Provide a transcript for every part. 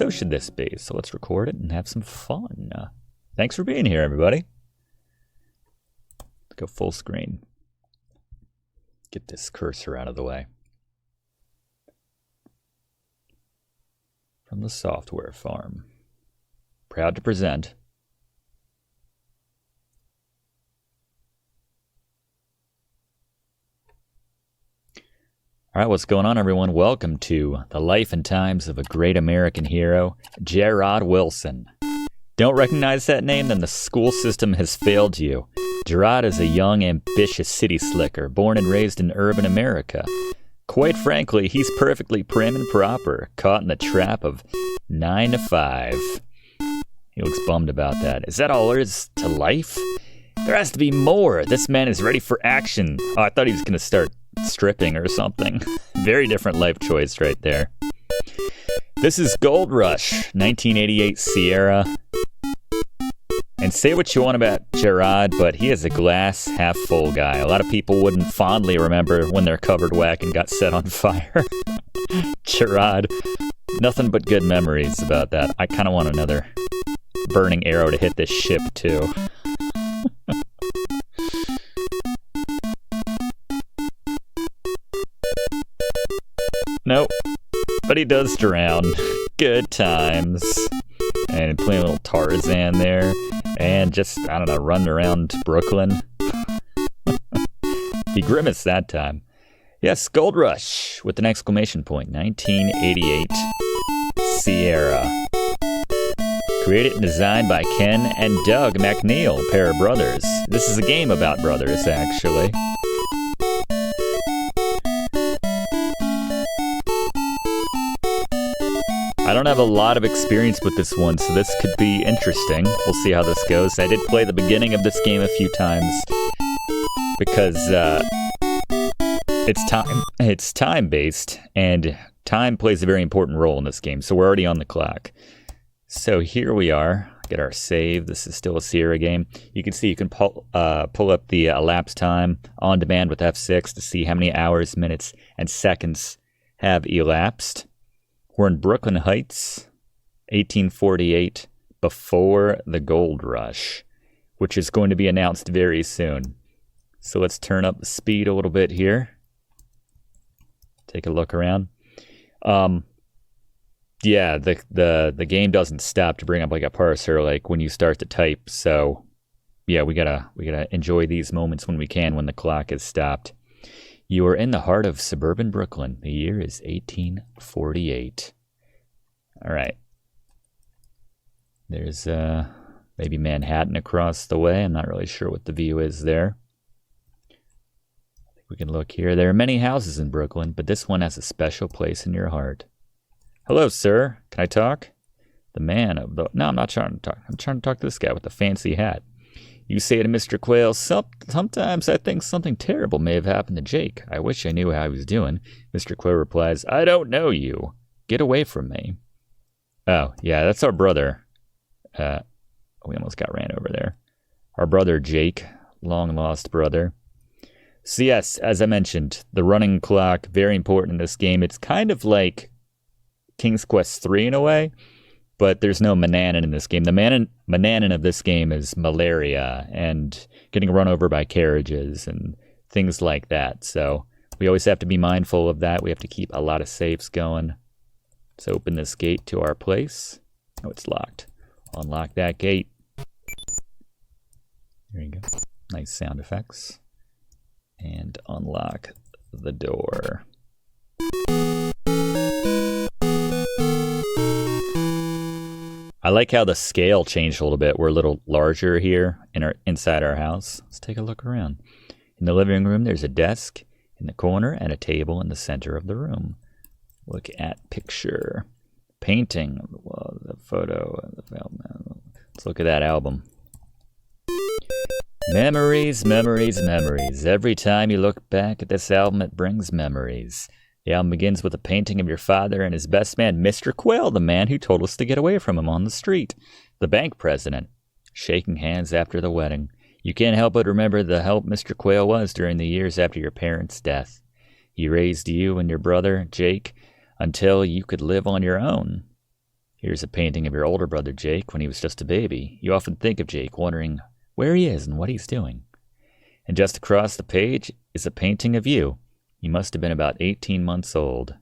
so should this be. So let's record it and have some fun. Thanks for being here, everybody. Let's go full screen. Get this cursor out of the way. From the software farm. Proud to present. All right, what's going on, everyone? Welcome to the life and times of a great American hero, Jerrod Wilson. Don't recognize that name? Then the school system has failed you. Jerrod is a young, ambitious city slicker, born and raised in urban America. Quite frankly, he's perfectly prim and proper, caught in the trap of 9 to 5. He looks bummed about that. Is that all there is to life? There has to be more. This man is ready for action. Oh, I thought he was going to start stripping or something. Very different life choice right there. This is Gold Rush, 1988 Sierra. And say what you want about Jerrod, but he is a glass half full guy. A lot of people wouldn't fondly remember when their covered wagon got set on fire. Jerrod, nothing but good memories about that. I kind of want another burning arrow to hit this ship too. Nope, but he does drown. Good times. And playing a little Tarzan there. And just, I don't know, running around Brooklyn. He grimaced that time. Yes, Gold Rush with an exclamation point. 1988 Sierra. Created and designed by Ken and Doug McNeil, pair of brothers. This is a game about brothers, actually. I don't have a lot of experience with this one, so this could be interesting. We'll see how this goes. I did play the beginning of this game a few times because it's time-based, and time plays a very important role in this game, so we're already on the clock. So here we are. Get our save. This is still a Sierra game. You can see you can pull up the elapsed time on demand with F6 to see how many hours, minutes, and seconds have elapsed. We're in Brooklyn Heights, 1848, before the Gold Rush, which is going to be announced very soon. So let's turn up the speed a little bit here. Take a look around. Yeah, the game doesn't stop to bring up like a parser like when you start to type. So yeah, we gotta enjoy these moments when we can, when the clock is stopped. You are in the heart of suburban Brooklyn. The year is 1848. All right. There's maybe Manhattan across the way. I'm not really sure what the view is there. I think we can look here. There are many houses in Brooklyn, but this one has a special place in your heart. Hello, sir. Can I talk? The man of the... No, I'm not trying to talk. I'm trying to talk to this guy with the fancy hat. You say to Mr. Quayle, sometimes I think something terrible may have happened to Jake. I wish I knew how he was doing. Mr. Quayle replies, I don't know you. Get away from me. Oh, yeah, that's our brother. We almost got ran over there. Our brother Jake, long lost brother. So yes, as I mentioned, the running clock, very important in this game. It's kind of like King's Quest III in a way. But there's no Mananan in this game. The Mananan of this game is malaria and getting run over by carriages and things like that. So we always have to be mindful of that. We have to keep a lot of saves going. Let's open this gate to our place. Oh, it's locked. Unlock that gate. There you go. Nice sound effects. And unlock the door. I like how the scale changed a little bit. We're a little larger here inside our house. Let's take a look around. In the living room, there's a desk in the corner and a table in the center of the room. Look at picture. Painting of the wall, the photo of the album. Let's look at that album. Memories, memories, memories. Every time you look back at this album, it brings memories. The album begins with a painting of your father and his best man, Mr. Quayle, the man who told us to get away from him on the street. The bank president, shaking hands after the wedding. You can't help but remember the help Mr. Quayle was during the years after your parents' death. He raised you and your brother, Jake, until you could live on your own. Here's a painting of your older brother Jake when he was just a baby. You often think of Jake, wondering where he is and what he's doing. And just across the page is a painting of you. You must have been about 18 months old.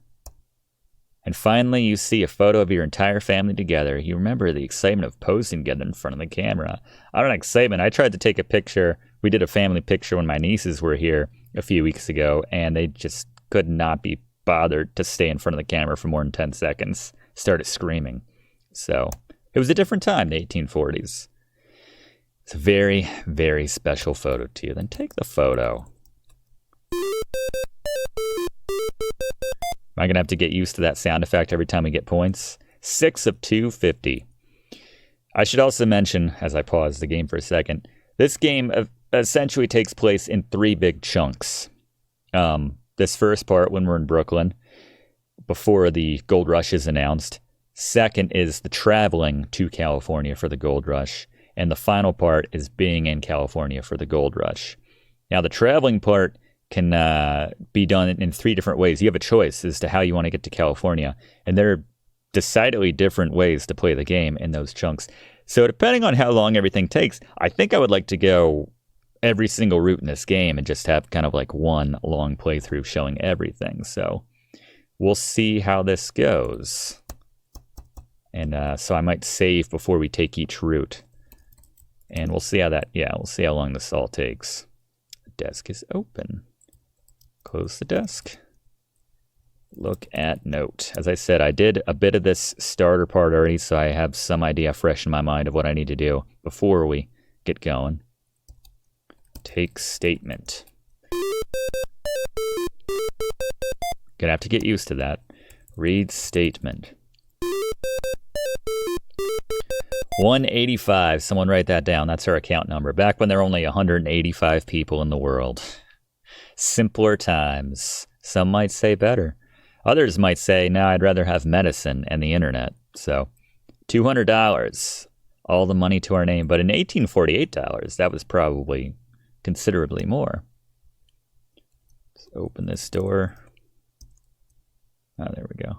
And finally, you see a photo of your entire family together. You remember the excitement of posing together in front of the camera. I don't know, excitement. I tried to take a picture. We did a family picture when my nieces were here a few weeks ago, and they just could not be bothered to stay in front of the camera for more than 10 seconds. Started screaming. So it was a different time, the 1840s. It's a very, very special photo to you. Then take the photo. Am I going to have to get used to that sound effect every time we get points? 6 of 250. I should also mention, as I pause the game for a second, this game essentially takes place in 3 big chunks. This first part, when we're in Brooklyn, before the gold rush is announced. Second is the traveling to California for the gold rush. And the final part is being in California for the gold rush. Now, the traveling part can be done in 3 different ways. You have a choice as to how you want to get to California. And there are decidedly different ways to play the game in those chunks. So depending on how long everything takes, I think I would like to go every single route in this game and just have kind of like one long playthrough showing everything. So we'll see how this goes. And so I might save before we take each route. And we'll see how we'll see how long this all takes. The desk is open. Close the desk. Look at note. As I said, I did a bit of this starter part already, so I have some idea fresh in my mind of what I need to do before we get going. Take statement. Gonna have to get used to that. Read statement. 185. Someone write that down. That's our account number. Back when there were only 185 people in the world. Simpler times. Some might say better. Others might say, no, I'd rather have medicine and the internet. So, $200. All the money to our name. But in 1848 dollars, that was probably considerably more. Let's open this door. Oh, there we go.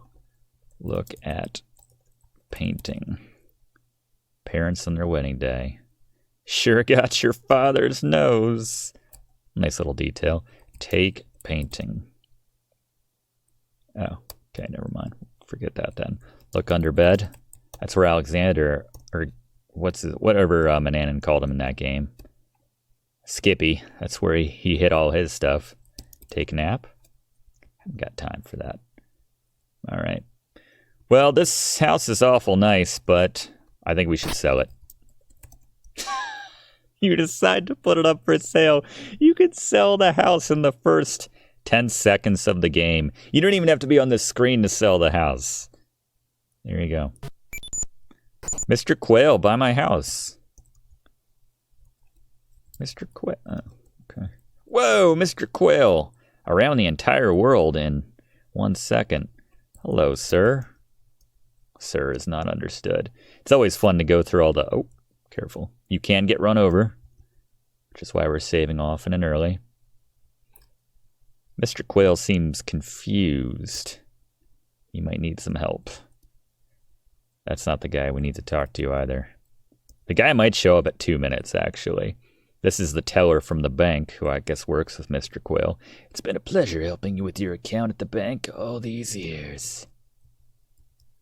Look at painting. Parents on their wedding day. Sure got your father's nose. Nice little detail. Take painting. Oh, okay, never mind. Forget that then. Look under bed. That's where Alexander, or whatever Mananan called him in that game. Skippy. That's where he hid all his stuff. Take a nap. Haven't got time for that. All right. Well, this house is awful nice, but I think we should sell it. You decide to put it up for sale. You could sell the house in the first 10 seconds of the game. You don't even have to be on the screen to sell the house. There you go. Mr. Quail, buy my house. Mr. Quail. Oh, okay. Whoa, Mr. Quail. Around the entire world in 1 second. Hello, sir. Sir is not understood. It's always fun to go through all the... Oh, careful. You can get run over, which is why we're saving often and early. Mr. Quail seems confused. He might need some help. That's not the guy we need to talk to either. The guy might show up at 2 minutes, actually. This is the teller from the bank, who I guess works with Mr. Quail. It's been a pleasure helping you with your account at the bank all these years.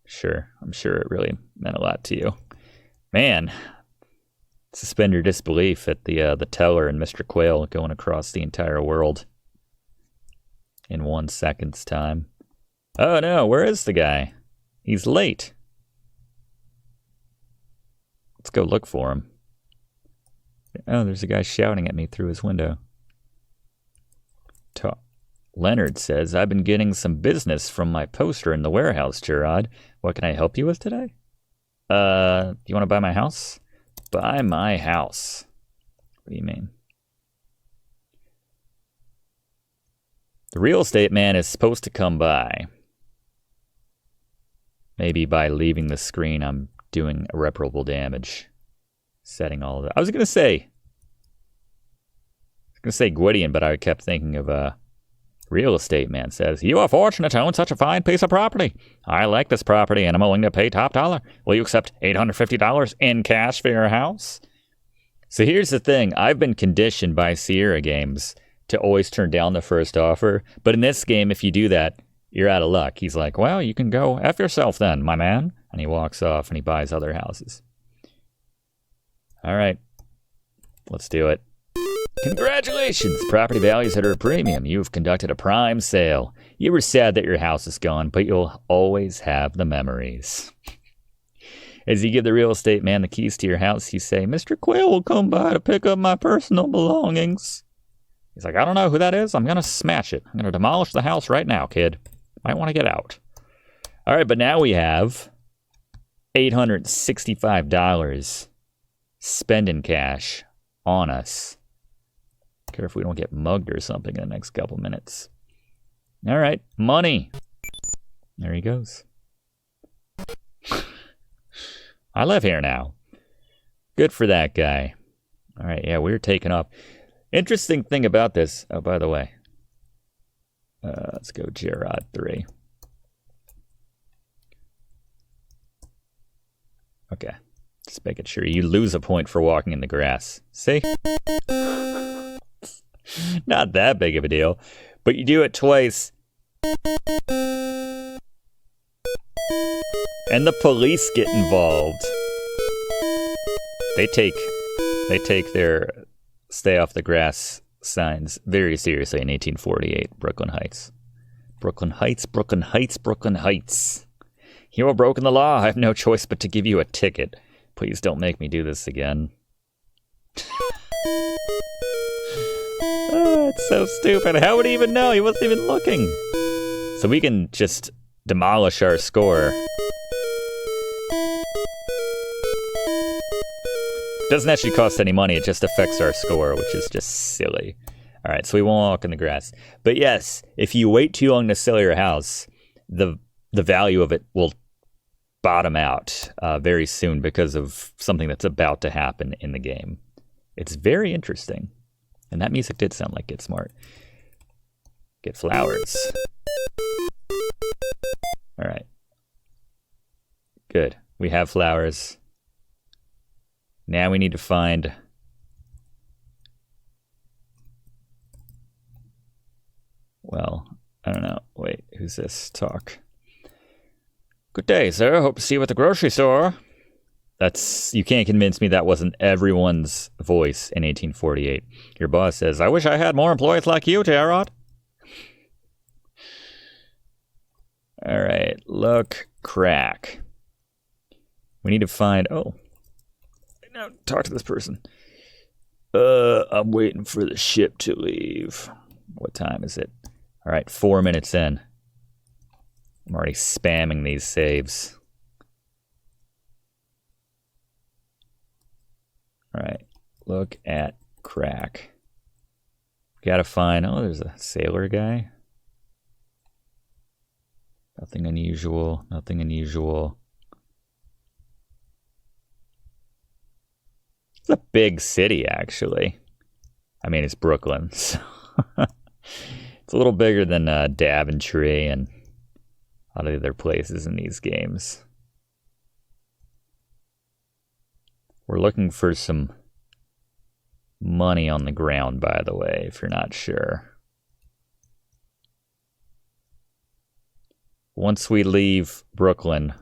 Sure, I'm sure it really meant a lot to you. Man, suspend your disbelief at the teller and Mr. Quail going across the entire world in 1 second's time. Oh no, where is the guy? He's late. Let's go look for him. Oh, there's a guy shouting at me through his window. Leonard says, I've been getting some business from my poster in the warehouse, Jerrod. What can I help you with today? You want to buy my house? Buy my house. What do you mean? The real estate man is supposed to come by. Maybe by leaving the screen, I'm doing irreparable damage. Setting all of that. I was going to say Gwydion, but I kept thinking of Real estate man says, you are fortunate to own such a fine piece of property. I like this property and I'm willing to pay top dollar. Will you accept $850 in cash for your house? So here's the thing. I've been conditioned by Sierra games to always turn down the first offer. But in this game, if you do that, you're out of luck. He's like, well, you can go F yourself then, my man. And he walks off and he buys other houses. All right. Let's do it. Congratulations! Property values at a premium. You've conducted a prime sale. You were sad that your house is gone, but you'll always have the memories. As you give the real estate man the keys to your house, you say, Mr. Quail will come by to pick up my personal belongings. He's like, I don't know who that is. I'm going to smash it. I'm going to demolish the house right now, kid. Might want to get out. All right, but now we have $865 spending cash on us. Careful we don't get mugged or something in the next couple minutes. All right, money. There he goes. I live here now. Good for that guy. All right, yeah, we're taking off. Interesting thing about this. Oh, by the way. Let's go Jerrod 3. Okay. Just making sure you lose a point for walking in the grass. See? Not that big of a deal. But you do it twice. And the police get involved. They take their stay off the grass signs very seriously in 1848, Brooklyn Heights. Brooklyn Heights, Brooklyn Heights, Brooklyn Heights. You have broken the law. I have no choice but to give you a ticket. Please don't make me do this again. Oh, it's so stupid. How would he even know? He wasn't even looking. So we can just demolish our score. Doesn't actually cost any money. It just affects our score, which is just silly. All right, so we won't walk in the grass. But yes, if you wait too long to sell your house, the value of it will bottom out very soon because of something that's about to happen in the game. It's very interesting. And that music did sound like Get Smart. Get flowers. All right. Good. We have flowers. Now we need to find... Well, I don't know. Wait, who's this? Talk. Good day, sir. Hope to see you at the grocery store. You can't convince me that wasn't everyone's voice in 1848. Your boss says, I wish I had more employees like you, Jerrod. All right, look, crack. We need to find, now talk to this person. I'm waiting for the ship to leave. What time is it? All right, 4 minutes in. I'm already spamming these saves. All right, look at crack. Gotta find, there's a sailor guy. Nothing unusual, nothing unusual. It's a big city, actually. I mean, it's Brooklyn, so it's a little bigger than Daventry and a lot of other places in these games. We're looking for some money on the ground, by the way, if you're not sure. Once we leave Brooklyn,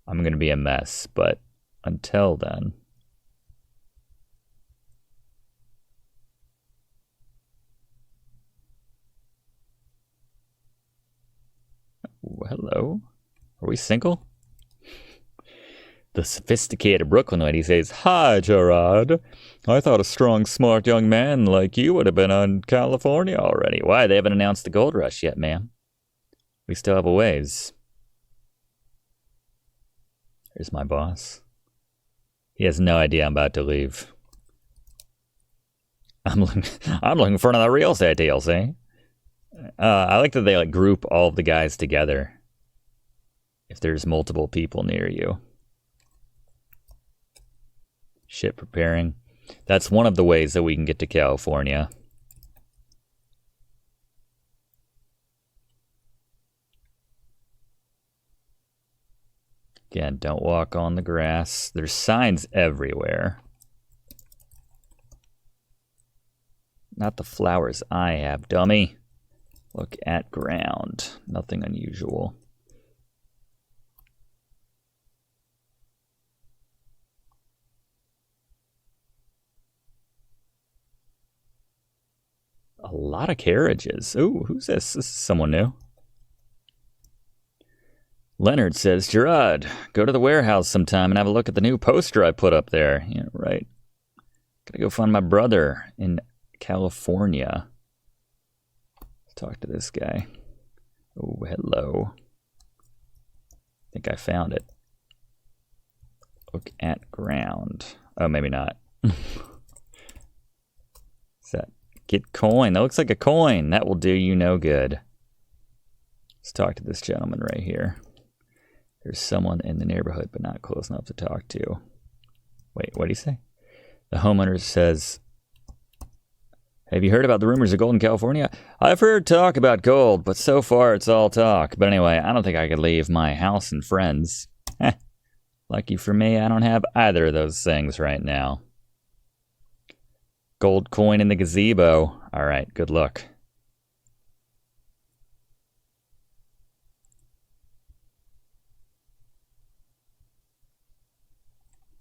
I'm going to be a mess, but until then... Hello? Are we single? The sophisticated Brooklynite, he says, Hi, Jerrod. I thought a strong, smart young man like you would have been on California already. Why? They haven't announced the gold rush yet, man. We still have a ways. Here's my boss. He has no idea I'm about to leave. I'm looking for another real estate deal, see? I like that they group all of the guys together if there's multiple people near you. Ship preparing. That's one of the ways that we can get to California. Again, don't walk on the grass. There's signs everywhere. Not the flowers I have, dummy. Look at ground. Nothing unusual. A lot of carriages. Ooh, who's this? This is someone new. Leonard says, Jerrod, go to the warehouse sometime and have a look at the new poster I put up there. Yeah, right. Gotta go find my brother in California. Let's talk to this guy. Oh, hello. I think I found it. Look at ground. Oh, maybe not. Is that get coin? That looks like a coin. That will do you no good. Let's talk to this gentleman right here. There's someone in the neighborhood, but not close enough to talk to. Wait, what did he say? The homeowner says, have you heard about the rumors of gold in California? I've heard talk about gold, but so far it's all talk. But anyway, I don't think I could leave my house and friends. Lucky for me, I don't have either of those things right now. Gold coin in the gazebo. All right, good luck.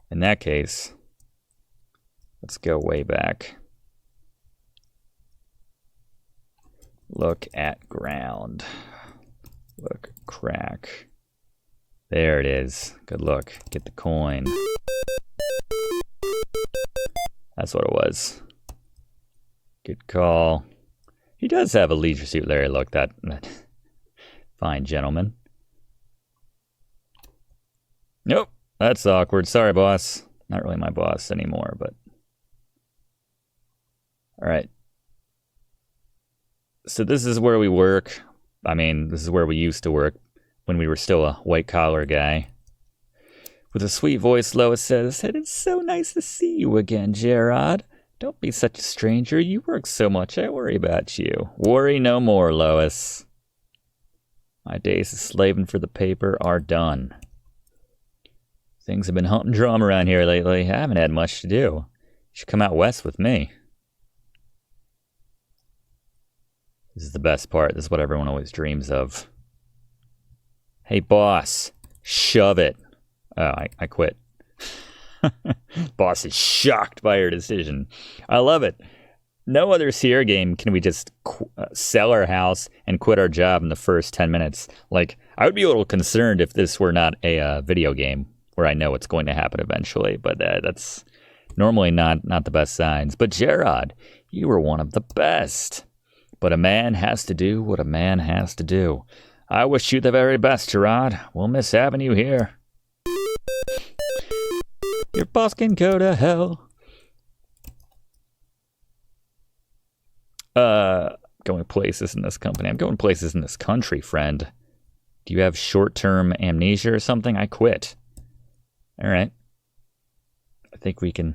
In that case, let's go way back. Look at ground. Look, crack. There it is. Good look. Get the coin. That's what it was. Good call. He does have a leisure suit, Larry. Look, that fine gentleman. Nope. That's awkward. Sorry, boss. Not really my boss anymore, but... Alright. So this is where we work. I mean, this is where we used to work when we were still a white-collar guy. With a sweet voice, Lois says, it's so nice to see you again, Jerrod. Don't be such a stranger. You work so much, I worry about you. Worry no more, Lois. My days of slaving for the paper are done. Things have been humping drum around here lately. I haven't had much to do. You should come out west with me. This is the best part. This is what everyone always dreams of. Hey, boss. Shove it. Oh, I quit. Boss is shocked by her decision. I love it. No other Sierra game can we just sell our house and quit our job in the first 10 minutes. Like, I would be a little concerned if this were not a video game where I know what's going to happen eventually, but that's normally not the best signs. But Jerrod, you were one of the best. But a man has to do what a man has to do. I wish you the very best, Jerrod. We'll miss having you here. Your boss can go to hell. Going places in this company. I'm going places in this country, friend. Do you have short-term amnesia or something? I quit. All right. I think we can...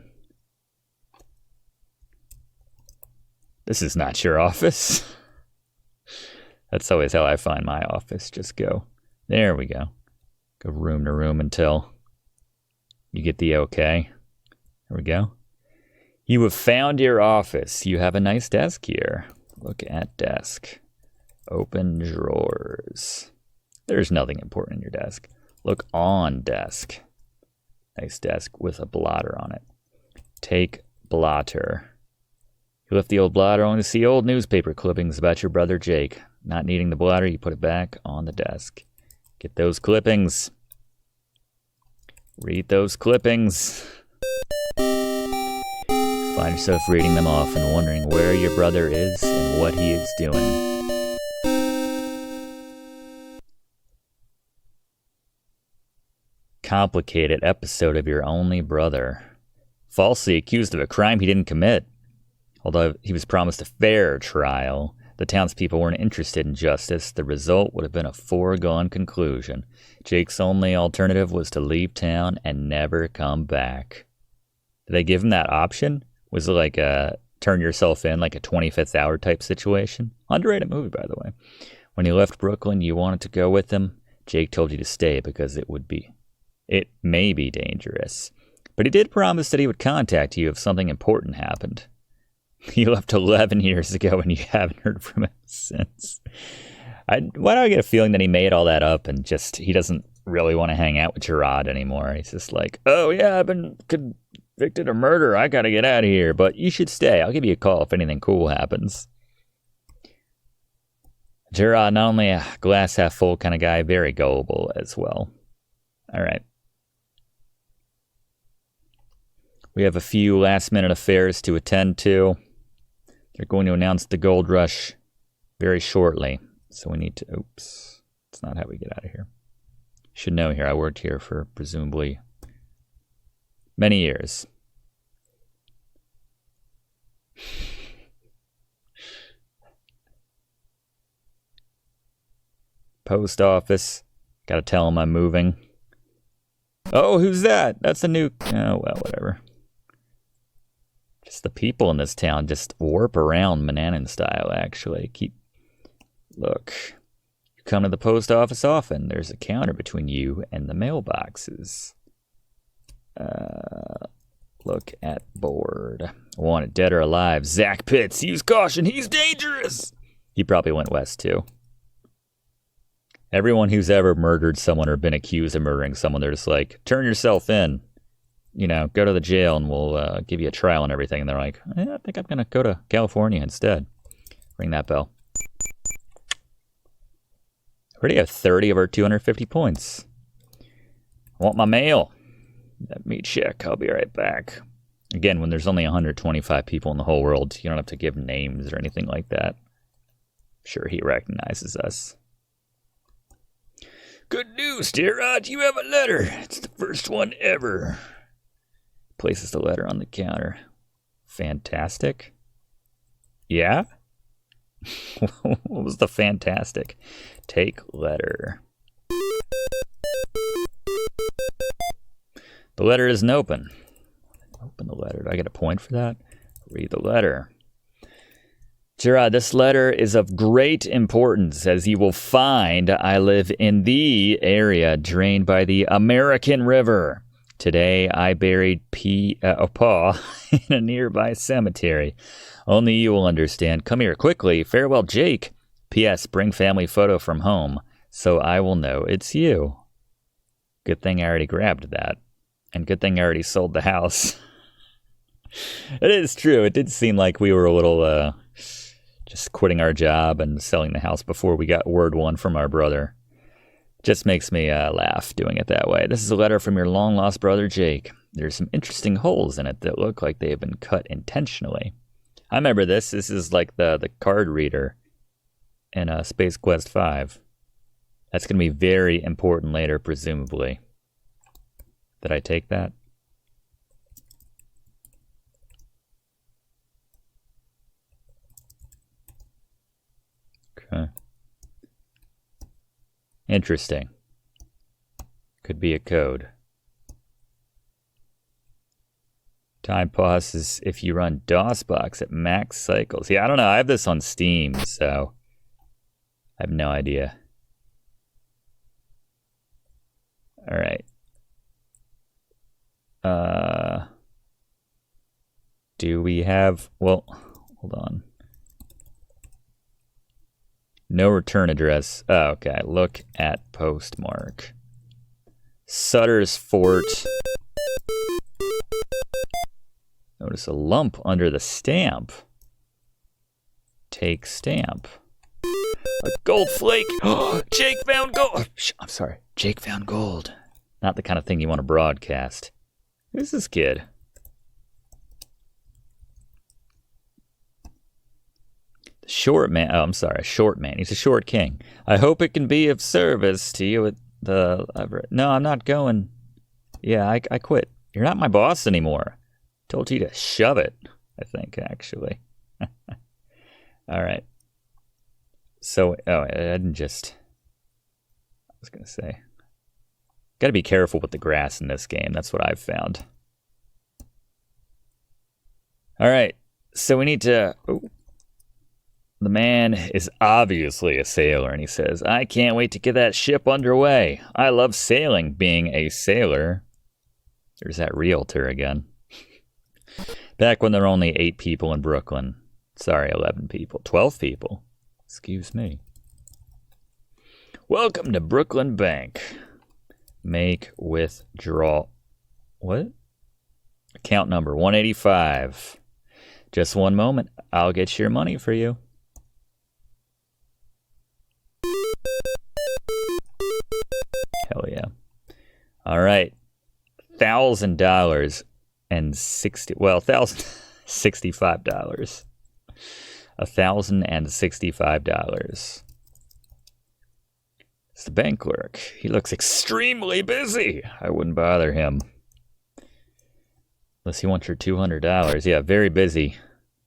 This is not your office. That's always how I find my office. Just go. There we go. Go room to room until you get the okay. There we go. You have found your office. You have a nice desk here. Look at desk. Open drawers. There's nothing important in your desk. Look on desk. Nice desk with a blotter on it. Take blotter. You left the old blotter only to see old newspaper clippings about your brother Jake. Not needing the blotter, you put it back on the desk. Get those clippings. Read those clippings. Find yourself reading them off and wondering where your brother is and what he is doing. Complicated episode of your only brother. Falsely accused of a crime he didn't commit. Although he was promised a fair trial, the townspeople weren't interested in justice. The result would have been a foregone conclusion. Jake's only alternative was to leave town and never come back. Did they give him that option? Was it like a turn yourself in, like a 25th hour type situation? Underrated movie, by the way. When he left Brooklyn, you wanted to go with him. Jake told you to stay because it would be It may be dangerous. But he did promise that he would contact you if something important happened. He left 11 years ago and you haven't heard from him since. Why do I get a feeling that he made all that up and just he doesn't really want to hang out with Jerrod anymore? He's just like, oh yeah, I've been convicted of murder. I gotta get out of here, but you should stay. I'll give you a call if anything cool happens. Jerrod, not only a glass half full kind of guy, very gullible as well. All right. We have a few last minute affairs to attend to. They're going to announce the gold rush very shortly. So we need to, oops, that's not how we get out of here. Should know here, I worked here for presumably many years. Post office, gotta tell them I'm moving. Oh, who's that? That's a new, oh, well, whatever. Just the people in this town just warp around Manhattan style, actually. Look, you come to the post office often. There's a counter between you and the mailboxes. Look at board. Wanted dead or alive. Zach Pitts, use caution. He's dangerous. He probably went west, too. Everyone who's ever murdered someone or been accused of murdering someone, they're just like, turn yourself in. You know, go to the jail and we'll give you a trial and everything. And they're like, I think I'm going to go to California instead. Ring that bell. Already have 30 of our 250 points. I want my mail. Let me check. I'll be right back. Again, when there's only 125 people in the whole world, you don't have to give names or anything like that. I'm sure he recognizes us. Good news, Jerrod. You have a letter. It's the first one ever. Places the letter on the counter. Fantastic. Yeah? What was the fantastic? Take letter. The letter isn't open. Open the letter. Do I get a point for that? Read the letter. Jerrod, this letter is of great importance. As you will find, I live in the area drained by the American River. Today, I buried Pa in a nearby cemetery. Only you will understand. Come here quickly. Farewell, Jake. P.S. Bring family photo from home, so I will know it's you. Good thing I already grabbed that. And good thing I already sold the house. It is true. It did seem like we were a little just quitting our job and selling the house before we got word one from our brother. Just makes me laugh doing it that way. This is a letter from your long-lost brother, Jake. There's some interesting holes in it that look like they have been cut intentionally. I remember this. This is like the card reader in Space Quest 5. That's going to be very important later, presumably. Did I take that? Okay. Interesting. Could be a code. Time pauses if you run DOSBox at max cycles. Yeah, I don't know. I have this on Steam, so I have no idea. All right. Do we have... Well, hold on. No return address. Oh, okay. Look at postmark. Sutter's Fort. Notice a lump under the stamp. Take stamp. A gold flake. Jake found gold. I'm sorry. Jake found gold. Not the kind of thing you want to broadcast. Who's this kid? The short man. Oh, I'm sorry. Short man. He's a short king. I hope it can be of service to you at the... No, I'm not going. Yeah, I quit. You're not my boss anymore. Told you to shove it, I think, actually. All right. So, I didn't just... I was going to say... Got to be careful with the grass in this game. That's what I've found. All right. So we need to... Ooh. The man is obviously a sailor, and he says, I can't wait to get that ship underway. I love sailing, being a sailor. There's that realtor again. Back when there were only 8 people in Brooklyn. Sorry, 11 people. 12 people. Excuse me. Welcome to Brooklyn Bank. Make withdrawal. What? Account number 185. Just one moment. I'll get your money for you. Hell yeah. All right. $1,000 and $1,065. $1,065. It's the bank clerk. He looks extremely busy. I wouldn't bother him. Unless he wants your $200. Yeah, very busy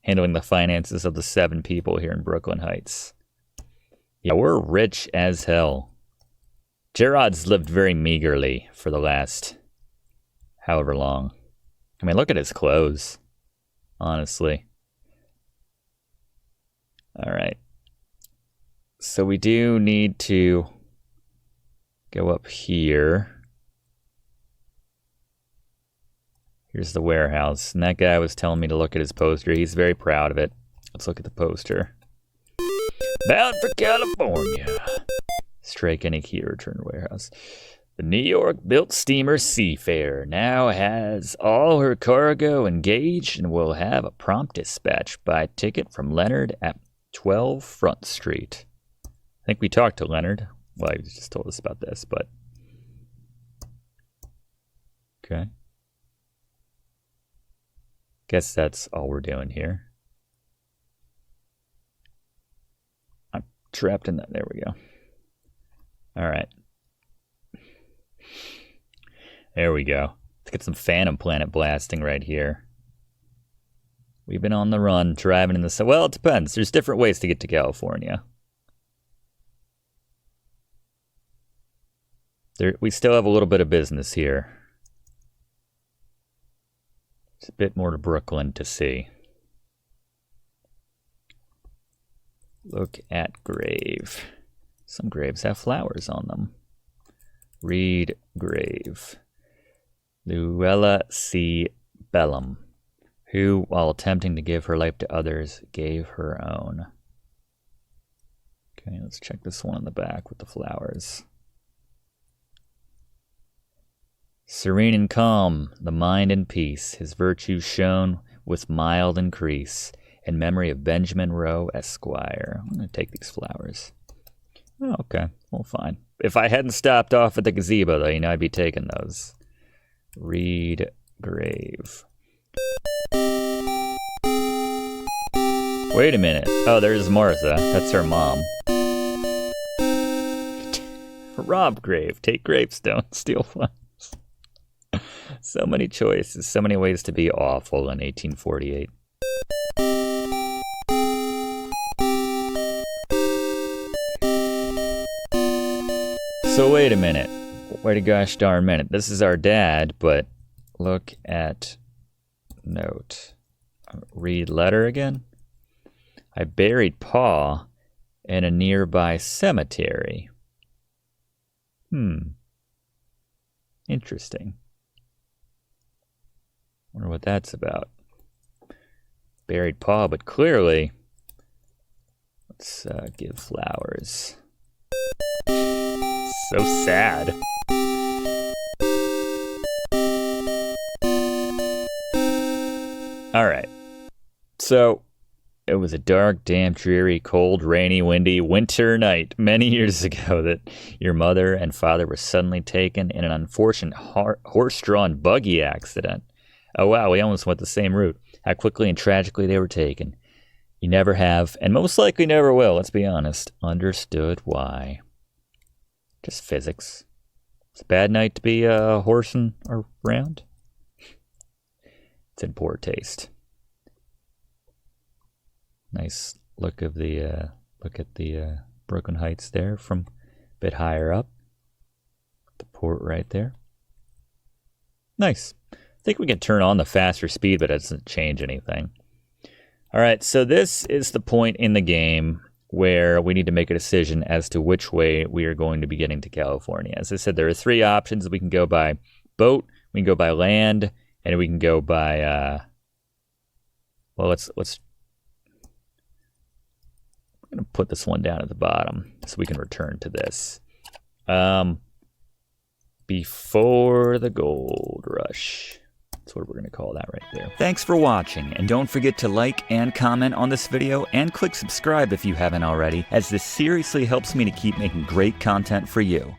handling the finances of the 7 people here in Brooklyn Heights. Yeah, we're rich as hell. Jerrod's lived very meagerly for the last however long. I mean, look at his clothes, honestly. All right. So we do need to go up here. Here's the warehouse. And that guy was telling me to look at his poster. He's very proud of it. Let's look at the poster. Bound for California. Strike any key to return to warehouse. The New York-built steamer Seafarer now has all her cargo engaged and will have a prompt dispatch by ticket from Leonard at 12 Front Street. I think we talked to Leonard. Well, he just told us about this, but... Okay. Guess that's all we're doing here. I'm trapped in that. There we go. All right. There we go. Let's get some Phantom Planet blasting right here. We've been on the run, driving in the sun. Well, it depends. There's different ways to get to California. We still have a little bit of business here. It's a bit more to Brooklyn to see. Look at grave. Some graves have flowers on them. Read grave. Luella C. Bellum, who, while attempting to give her life to others, gave her own. Okay, let's check this one in the back with the flowers. Serene and calm, the mind in peace, his virtues shone with mild increase, in memory of Benjamin Rowe, Esquire. I'm going to take these flowers. Oh, okay, well, fine. If I hadn't stopped off at the gazebo, though, I'd be taking those. Read grave. Wait a minute. Oh, there's Martha. That's her mom. Rob grave. Take gravestone. Steal flowers. So many choices. So many ways to be awful in 1848. So wait a minute. Wait a gosh darn minute. This is our dad, but look at note. Read letter again. I buried Pa in a nearby cemetery. Interesting. Wonder what that's about. Buried Pa, but clearly, let's give flowers. So sad. All right. So, it was a dark, damp, dreary, cold, rainy, windy winter night many years ago that your mother and father were suddenly taken in an unfortunate horse-drawn buggy accident. Oh wow, we almost went the same route. How quickly and tragically they were taken. You never have, and most likely never will, let's be honest, understood why. Just physics. It's a bad night to be horsing around. It's in poor taste. Nice look of the look at the Brooklyn Heights there from a bit higher up. The port right there. Nice. I think we can turn on the faster speed, but it doesn't change anything. All right, so this is the point in the game where we need to make a decision as to which way we are going to be getting to California. As I said, there are three options. We can go by boat, we can go by land, and we can go by, well, let's I'm going to put this one down at the bottom so we can return to this. Before the gold rush. That's what we're going to call that right there. Thanks for watching, and don't forget to like and comment on this video, and click subscribe if you haven't already, as this seriously helps me to keep making great content for you.